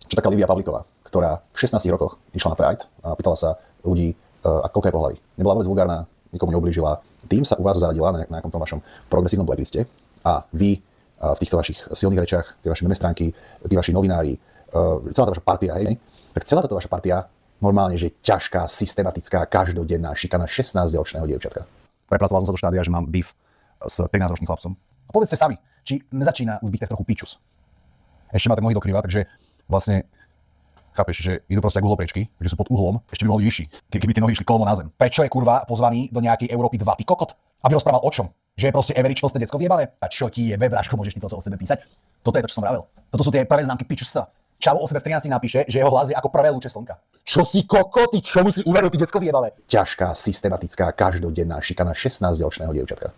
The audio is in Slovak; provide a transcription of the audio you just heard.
Čo taká Lívia Pavlíková, ktorá v 16 rokoch išla na Pride a pýtala sa ľudí, koľko je pohlaví. Nebola vôbec vulgárna, nikomu neublížila. Tým sa u vás zaradila na nejakom tom vašom progresívnom blackliste a vy v týchto vašich silných rečach, tie vaše meme stránky, tí vaši novinári, celá tá vaša partia, hej, tak celá táto vaša partia normálne, že ťažká, systematická, každodenná šikana 16-ročného dievčatka. Prepracoval som sa do štádia, že mám beef s 13-ročným chlapcom. A povedzte sami, či nezačína už byť tak trochu pičus. Ešte má tak nohy dokrýva, takže vlastne chápeš, že idú proste ako uhlopriečky, že sú pod uhlom, ešte by mohli vyšší, keby tie nohy išli kolmo na zem. Prečo je kurva pozvaný do nejakej Európy 2 ty kokot? Aby rozprával o čom? Že je proste average tlsté decko vyjebané? A čo ti jebe, bráško, môžeš mi toto o sebe písať? Toto je to, čo som vravel. Toto sú tie prvé známky pičustva. Čavo o sebe v 13 napíše, že jeho hlas je ako prvé lúče slnka. Čo si kokot, ty čo mi si uveril, ty decko vyjebané? Ťažká, systematická, každodenná šikana 16-ročného dievčatka.